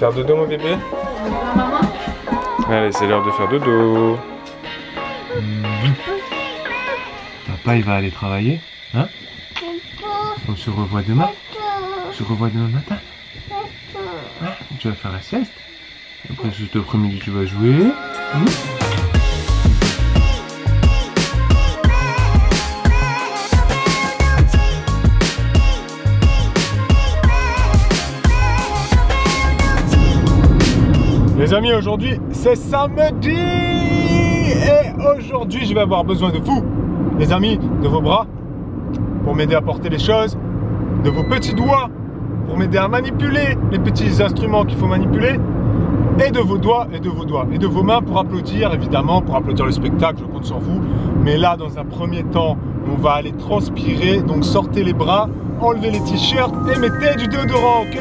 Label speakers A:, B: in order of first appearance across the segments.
A: faire dodo mon bébé?
B: Maman.
A: Allez, c'est l'heure de faire dodo. Papa il va aller travailler, hein? On se revoit demain? On se revoit demain matin? Hein? Tu vas faire la sieste? Après cet après-midi tu vas jouer. Les amis, aujourd'hui c'est samedi et aujourd'hui je vais avoir besoin de vous, les amis, de vos bras pour m'aider à porter les choses, de vos petits doigts pour m'aider à manipuler les petits instruments qu'il faut manipuler, et de vos doigts et de vos doigts et de vos mains pour applaudir, évidemment, pour applaudir le spectacle. Je compte sur vous. Mais là, dans un premier temps, on va aller transpirer. Donc sortez les bras, enlevez les t-shirts et mettez du déodorant, ok?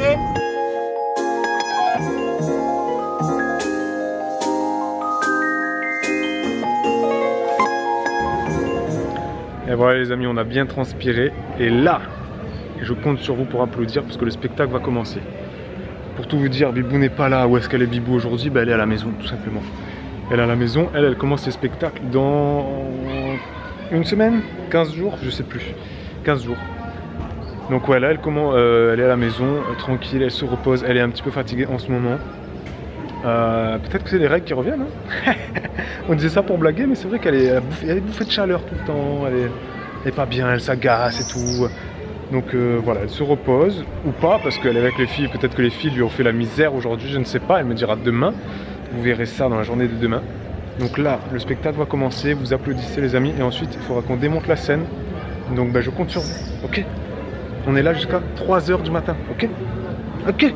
A: Et voilà les amis, on a bien transpiré. Et là, je compte sur vous pour applaudir parce que le spectacle va commencer. Pour tout vous dire, Bibou n'est pas là. Où est-ce qu'elle est Bibou aujourd'hui? Elle est à la maison, tout simplement. Elle est à la maison, elle commence ses spectacles dans une semaine, 15 jours, je sais plus. 15 jours. Donc ouais, là elle est à la maison, tranquille, elle se repose, elle est un petit peu fatiguée en ce moment. Peut-être que c'est les règles qui reviennent, hein. On disait ça pour blaguer, mais c'est vrai qu'elle est bouffée de chaleur tout le temps, elle est pas bien, elle s'agace et tout. Donc voilà, elle se repose, ou pas, parce qu'elle est avec les filles, peut-être que les filles lui ont fait la misère aujourd'hui, je ne sais pas, elle me dira demain. Vous verrez ça dans la journée de demain. Donc là, le spectacle va commencer, vous applaudissez les amis, et ensuite il faudra qu'on démonte la scène. Donc je compte sur vous, ok? On est là jusqu'à 3 h du matin, ok? Ok?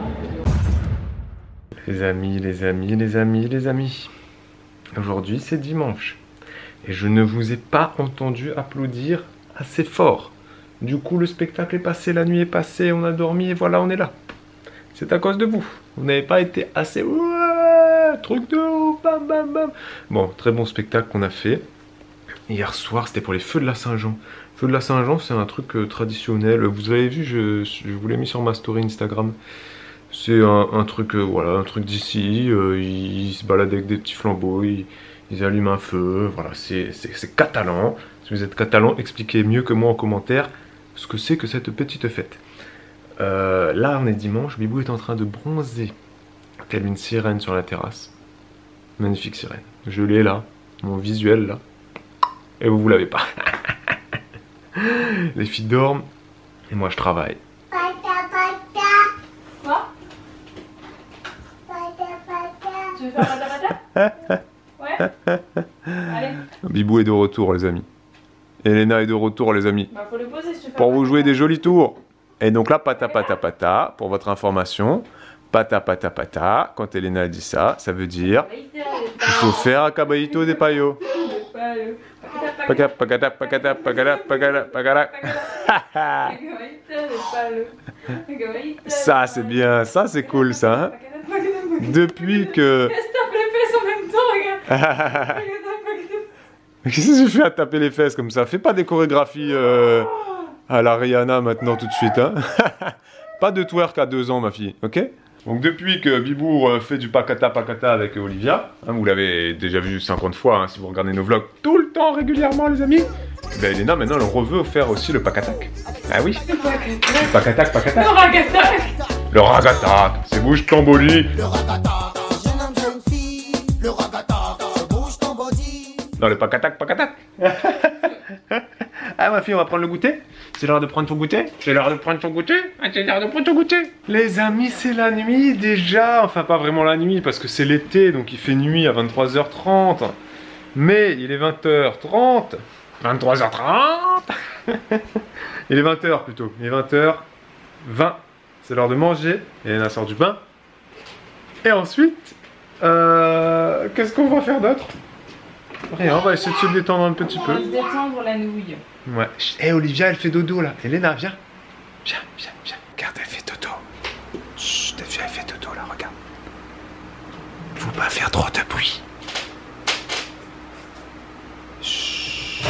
A: Les amis, les amis, les amis, les amis. Aujourd'hui c'est dimanche. Et je ne vous ai pas entendu applaudir assez fort. Du coup le spectacle est passé, la nuit est passée, on a dormi et voilà on est là. C'est à cause de vous. Vous n'avez pas été assez... Ouais, truc de ouf, bam bam bam. Bon, très bon spectacle qu'on a fait. Hier soir c'était pour les feux de la Saint-Jean. Feux de la Saint-Jean c'est un truc traditionnel. Vous avez vu, je vous l'ai mis sur ma story Instagram. C'est un truc, voilà, un truc d'ici. Ils se baladent avec des petits flambeaux, ils allument un feu. Voilà, c'est catalan. Si vous êtes catalan, expliquez mieux que moi en commentaire ce que c'est que cette petite fête. Là, on est dimanche. Bibou est en train de bronzer, telle une sirène sur la terrasse. Magnifique sirène. Je l'ai là, mon visuel là. Et vous l'avez pas. Les filles dorment et moi je travaille.
B: Quoi? Tu veux faire pata? Ouais. Allez.
A: Bibou est de retour les amis. Elena est de retour les amis.
B: Bah faut le poser si tu veux.
A: Pour vous jouer des jolis tours. Et donc là, pata pata pata, pour votre information. Pata pata pata, quand Elena dit ça, ça veut dire il faut faire un caballito des paillots. Pagata pagata pagata pagata pagata pagata. Ça c'est bien, ça c'est cool ça. Hein. Depuis que...
B: Qu'est-ce que tape les fesses en même temps, regarde.
A: Qu'est-ce que tu fais à taper les fesses comme ça? Fais pas des chorégraphies à la Rihanna maintenant tout de suite. Hein. Pas de twerk à 2 ans ma fille, ok? Donc depuis que Bibou fait du pakata pakata avec Olivia, hein, vous l'avez déjà vu 50 fois hein, si vous regardez nos vlogs tout le temps régulièrement les amis. Ben Elena maintenant elle reveut faire aussi le pakatak. Ah oui? Le pakatak pakatak.
B: Le ragatak.
A: Le ragatak, c'est bouge ton body.
C: Le ragatak, c'est jeune homme, jeune fille. Le ragatak, c'est bouge ton body.
A: Non, le pakatak pakatak. Ah ma fille, on va prendre le goûter. C'est l'heure de prendre ton goûter. C'est l'heure de prendre ton goûter. Ah, c'est l'heure de prendre ton goûter. Les amis, c'est la nuit déjà. Enfin, pas vraiment la nuit parce que c'est l'été, donc il fait nuit à 23 h 30. Mais il est 20 h 30. 23 h 30. Il est 20 h plutôt. Il est 20 h 20. C'est l'heure de manger. Et Elena sort du bain. Et ensuite, qu'est-ce qu'on va faire d'autre? Rien, on va essayer de se détendre un petit peu.
B: On va se détendre la nouille.
A: Ouais. Hé Olivia, elle fait dodo là. Elena, viens. Viens, viens, viens. Regarde, elle fait dodo. Chut, t'as vu, elle fait dodo là, regarde. Faut pas faire trop de bruit. Chut.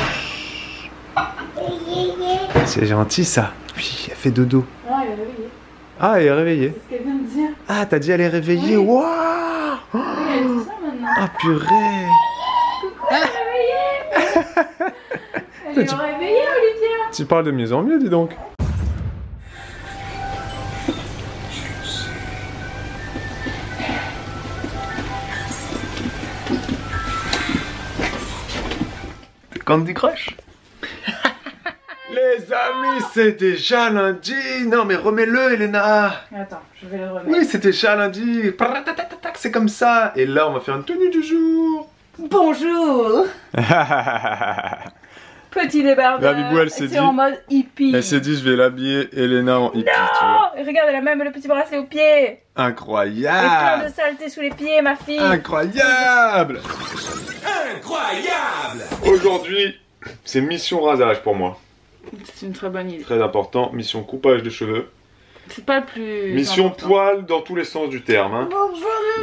A: C'est gentil ça. Oui, elle fait dodo.
B: Non, elle est réveillée.
A: Ah, elle est réveillée.
B: C'est ce qu'elle vient de dire.
A: Ah, t'as dit elle est réveillée. Waouh.
B: Oui, elle dit ça maintenant.
A: Ah, purée.
B: Elle est réveillée, Olivia.
A: Tu parles de mieux en mieux, dis donc. Candy Crush. Les amis, c'est déjà lundi. Non mais remets-le, Elena.
B: Attends, je vais le remettre.
A: Oui, c'est déjà lundi. C'est comme ça. Et là, on va faire une tenue du jour.
B: Bonjour. Petit débardeur.
A: La Bibou, elle s'est dit-
B: en mode hippie.
A: Elle s'est dit, je vais l'habiller Elena en hippie, tu vois.
B: Oh, et regarde, elle a même le petit bracelet au pied. Et plein
A: Incroyable.
B: de saleté sous les pieds, ma fille.
A: Incroyable. Incroyable. Aujourd'hui, c'est mission rasage pour moi.
B: C'est une très bonne idée.
A: Très important, mission coupage de cheveux.
B: C'est pas le plus
A: Mission
B: important.
A: poil dans tous les sens du terme, hein.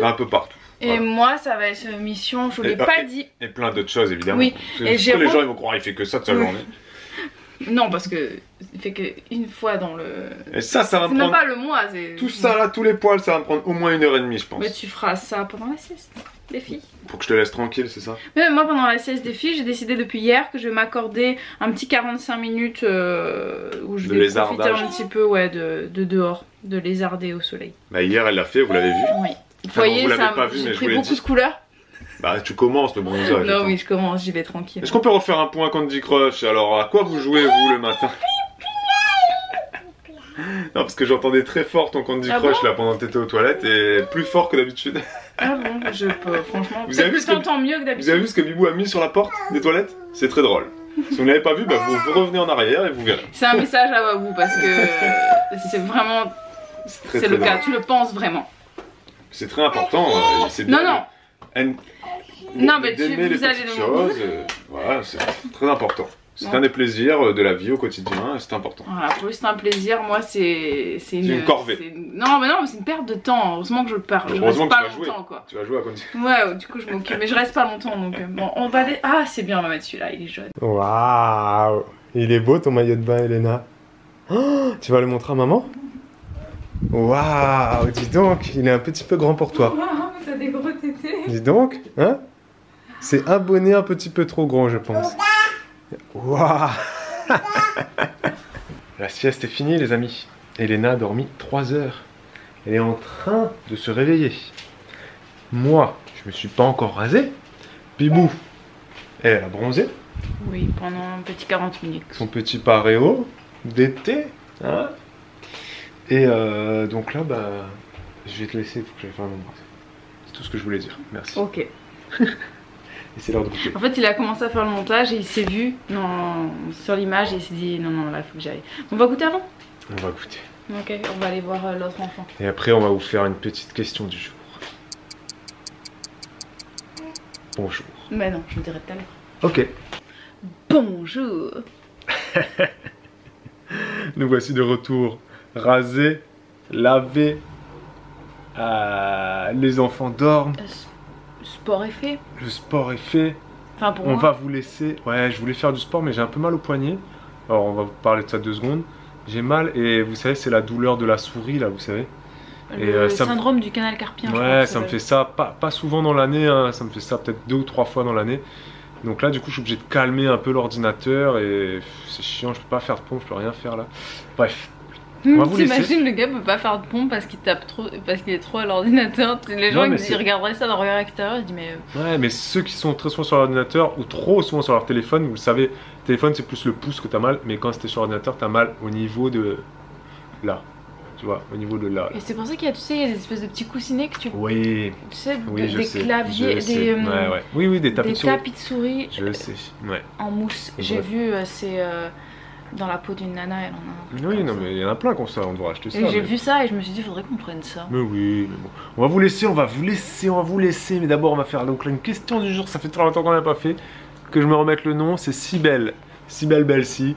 A: Un peu partout.
B: Et
A: Voilà.
B: moi, ça va être mission, je vous l'ai
A: Et-
B: pas
A: et-
B: dit.
A: Et plein d'autres choses, évidemment.
B: Oui,
A: Parce
B: et
A: que
B: j'ai
A: les
B: re-
A: gens ils vont croire il fait que ça de sa
B: Oui.
A: journée.
B: Non, parce que il fait que une fois dans le.
A: Et ça va
B: C'est
A: me
B: même
A: prendre...
B: pas le mois, c'est.
A: Tout ça là, tous les poils, ça va me prendre au moins 1h30, je pense.
B: Mais tu feras ça pendant la sieste, les filles.
A: Pour que je te laisse tranquille, c'est ça?
B: Mais moi, pendant la sieste des filles, j'ai décidé depuis hier que je vais m'accorder un petit 45 minutes où je
A: De
B: vais
A: lézardage.
B: profiter un petit peu de dehors, de lézarder au soleil.
A: Bah hier elle l'a fait, vous l'avez vu.
B: Oui. Vous
A: bon,
B: voyez,
A: vous l'avez
B: ça,
A: pas vu, mais
B: j'ai
A: je
B: pris
A: vous l'ai
B: beaucoup
A: dit.
B: de couleurs.
A: Bah tu commences le bronzage.
B: Non,
A: attends.
B: oui, je commence, j'y vais tranquille.
A: Est-ce qu'on peut refaire un point Candy Crush? Alors à quoi vous jouez vous le matin? Non parce que j'entendais très fort ton Candy
B: Ah
A: Crush
B: bon
A: là pendant que t'étais aux toilettes et plus fort que d'habitude.
B: Ah bon, je peux, franchement.
A: Vous avez vu
B: Peut-être
A: ce
B: que
A: que-
B: t'entends mieux que
A: Vous
B: d'habitude.
A: avez vu ce que Bibou a mis sur la porte des toilettes? C'est très drôle. Si vous n'avez pas vu, bah vous revenez en arrière et vous verrez.
B: C'est un message à Wabou parce que c'est vraiment.
A: Très,
B: C'est
A: très
B: le cas,
A: drôle.
B: tu le penses vraiment.
A: C'est très important. C'est bien
B: Non, non. Non, mais
A: d'aimer les
B: vous allez
A: petites
B: le
A: choses. Voilà, c'est très important. C'est
B: Non.
A: un des plaisirs de la vie au quotidien et c'est important.
B: Voilà, pour lui c'est un plaisir, moi c'est
A: une corvée.
B: Non, mais c'est une perte de temps. Heureusement que je pars. Je
A: Heureusement
B: reste
A: que
B: pas
A: tu vas
B: longtemps
A: jouer.
B: quoi.
A: Tu vas jouer à Candy.
B: Ouais, du coup je m'occupe, mais je reste pas longtemps donc bon, on va aller. Ah, c'est bien, on va mettre celui-là, il est jaune.
A: Waouh, il est beau ton maillot de bain, Elena. Oh, tu vas le montrer à maman? Waouh, dis donc, il est un petit peu grand pour toi.
B: Waouh, t'as des gros tétés.
A: Dis donc, hein? C'est un bonnet un petit peu trop grand, je pense. Waouh. La sieste est finie, les amis. Elena a dormi 3 heures. Elle est en train de se réveiller. Moi, je me suis pas encore rasé. Bibou, elle a bronzé.
B: Oui, pendant un petit 40 minutes.
A: Son petit paréo d'été. Hein? Et donc là, bah, je vais te laisser, il faut que j'aille faire mon bras. C'est tout ce que je voulais dire. Merci.
B: Ok.
A: Et c'est l'heure de coucher.
B: En fait, il a commencé à faire le montage et il s'est vu sur l'image et il s'est dit non, là, il faut que j'aille. On va goûter avant?
A: On va goûter.
B: Ok, on va aller voir l'autre enfant.
A: Et après, on va vous faire une petite question du jour. Bonjour.
B: Mais non, je le dirai tout à l'heure.
A: Ok.
B: Bonjour.
A: Nous voici de retour. Rasés, lavés. Les enfants dorment.
B: Sport est fait.
A: Le sport est fait.
B: Enfin, pour
A: On
B: moi.
A: va vous laisser. Ouais, je voulais faire du sport, mais j'ai un peu mal au poignet. Alors, on va vous parler de ça 2 secondes. J'ai mal et vous savez, c'est la douleur de la souris là, vous savez.
B: Le
A: et, ça me-
B: syndrome du canal carpien. je crois
A: Ouais,
B: que
A: ça me fait
B: s'appelle.
A: ça pas souvent dans l'année, hein. Ça me fait ça peut-être 2 ou 3 fois dans l'année. Donc là, du coup, je suis obligé de calmer un peu l'ordinateur et c'est chiant, je peux pas faire de pompe, je peux rien faire là. Bref, on va vous laisser.
B: T'imagines, le gars peut pas faire de pompe parce qu'il tape trop, parce qu'il est trop à l'ordinateur. Les gens
A: Non, mais
B: ils
A: c'est-
B: regarderaient ça d'un regard extérieur, ils se disent mais
A: Ouais, mais ceux qui sont très souvent sur l'ordinateur ou trop souvent sur leur téléphone, vous le savez, le téléphone c'est plus le pouce que t'as mal, mais quand c'était sur l'ordinateur, t'as mal au niveau de là. Tu vois, au niveau de là.
B: Et c'est pour ça qu'il y a, tu sais, il y a des espèces de petits coussinets que tu,
A: Oui,
B: tu sais,
A: oui, je
B: des
A: sais.
B: claviers,
A: je sais.
B: des,
A: Ouais, ouais. Oui, oui, des tapis
B: des
A: de souris.
B: tapis de souris
A: Je sais, ouais.
B: en mousse.
A: C'est
B: J'ai
A: vrai.
B: vu, c'est dans la peau d'une nana, elle en a un truc
A: Oui,
B: comme
A: non,
B: ça.
A: mais il y en a plein comme ça, on devrait acheter ça.
B: Et j'ai
A: mais-
B: vu ça et je me suis dit, faudrait qu'on prenne ça.
A: Mais oui, mais bon. On va vous laisser, on va vous laisser. Mais d'abord, on va faire donc là, une question du jour. Ça fait trop longtemps qu'on n'a pas fait. Que je me remette le nom, c'est Cybelle. Cybelle Belsi.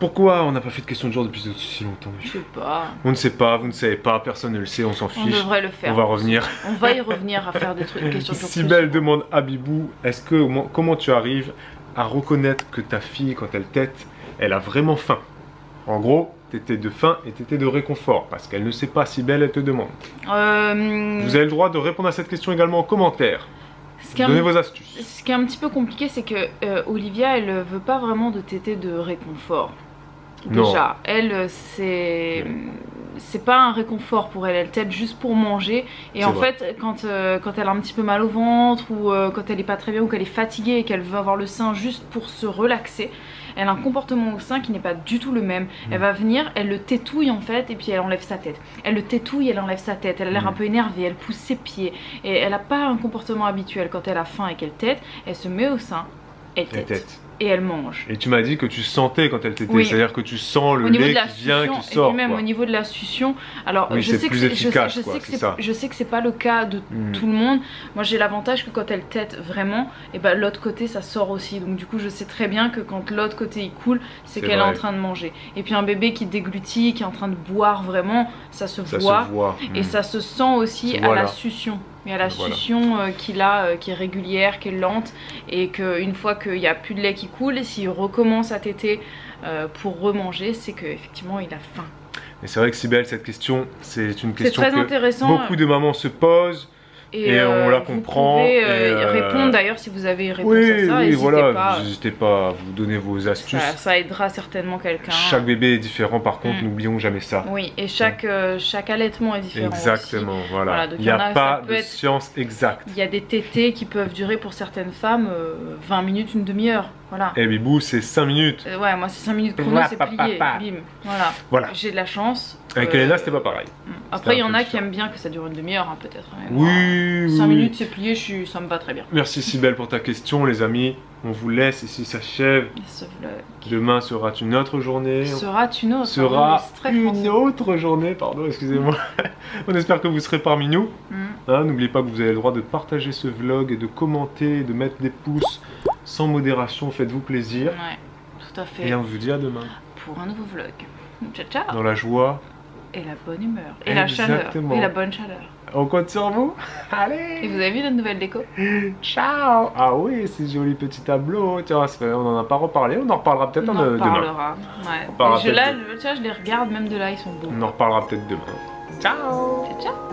A: Pourquoi on n'a pas fait de question du jour depuis si longtemps?
B: Je sais pas.
A: On ne sait pas, vous ne savez pas, personne ne le sait, on s'en
B: On
A: fiche.
B: devrait le faire.
A: On va revenir.
B: On va y revenir à faire des trucs, questions sur
A: Cybelle demande à Bibou, comment tu arrives à reconnaître que ta fille, quand elle tète, elle a vraiment faim? En gros, tété de faim et tété de réconfort, parce qu'elle ne sait pas si belle elle te demande. Vous avez le droit de répondre à cette question également en commentaire. Donnez vos astuces.
B: Ce qui est un petit peu compliqué, c'est que Olivia, elle veut pas vraiment de tété de réconfort. Déjà, elle, c'est pas un réconfort pour elle, elle t'aide juste pour manger. Et en fait, quand elle a un petit peu mal au ventre, ou quand elle est pas très bien, ou qu'elle est fatiguée et qu'elle veut avoir le sein juste pour se relaxer, elle a un comportement au sein qui n'est pas du tout le même. Elle va venir, elle le tétouille en fait, et puis elle enlève sa tête. Elle le tétouille, elle enlève sa tête. Elle a l'air un peu énervée, elle pousse ses pieds. Et elle n'a pas un comportement habituel. Quand elle a faim et qu'elle tète, elle se met au sein, elle tète. Et elle mange.
A: Et tu m'as dit que tu sentais quand elle tétait,
B: oui.
A: C'est-à-dire que tu sens le lait qui vient et qui sort.
B: Et puis même au niveau de la succion, alors
A: oui,
B: je sais que c'est pas le cas de tout le monde. Moi j'ai l'avantage que quand elle tète vraiment, et ben l'autre côté ça sort aussi. Donc du coup je sais très bien que quand l'autre côté il coule, c'est qu'elle est en train de manger. Et puis un bébé qui déglutit, qui est en train de boire vraiment, ça se voit. Et ça se sent aussi à la succion. Il y a la succion qu'il a, qui est régulière, qui est lente, et qu'une fois qu'il n'y a plus de lait qui coule, et s'il recommence à téter pour remanger, c'est qu'effectivement il a faim.
A: Et c'est vrai que Cybèle, cette question, c'est une question
B: très
A: que
B: intéressant.
A: Beaucoup de mamans se posent. Et on la comprend.
B: Vous pouvez répondre d'ailleurs si vous avez une réponse à ça.
A: Oui, voilà, n'hésitez pas à vous donner vos astuces.
B: Ça aidera certainement quelqu'un.
A: Chaque bébé est différent par contre, n'oublions jamais ça.
B: Oui, et chaque allaitement est différent.
A: Exactement,
B: aussi.
A: Voilà. Il n'y a pas de science exacte.
B: Il y a des tétés qui peuvent durer pour certaines femmes 20 minutes, une demi-heure. Voilà.
A: Et Bibou, c'est 5 minutes.
B: Ouais, moi c'est 5 minutes chrono, c'est plié. Bim. Voilà. J'ai de la chance.
A: Avec Elena, c'était pas pareil.
B: Après, il y en a qui aiment bien que ça dure une demi-heure, hein, peut-être.
A: Oui.
B: 5 minutes, c'est plié, ça me va très bien.
A: Merci Cybèle pour ta question, les amis. On vous laisse ici s'achève. Demain sera une autre journée.
B: Sera une
A: autre journée, pardon, excusez-moi. On espère que vous serez parmi nous. N'oubliez pas que vous avez le droit de partager ce vlog et de commenter, de mettre des pouces sans modération. Faites-vous plaisir.
B: Ouais, tout à fait.
A: Et on vous dit à demain.
B: Pour un nouveau vlog. Ciao, ciao.
A: Dans la joie.
B: Et la bonne humeur. Et la chaleur. Et la bonne chaleur.
A: On compte sur vous. Allez.
B: Et vous avez vu notre nouvelle déco?
A: Ciao. Ah oui, ces jolis petits tableaux. Tiens, on n'en a pas reparlé. On en reparlera peut-être demain.
B: On en reparlera. Ouais. Je les regarde même de là, ils sont beaux.
A: On en reparlera peut-être demain. Ciao.
B: Ciao, ciao.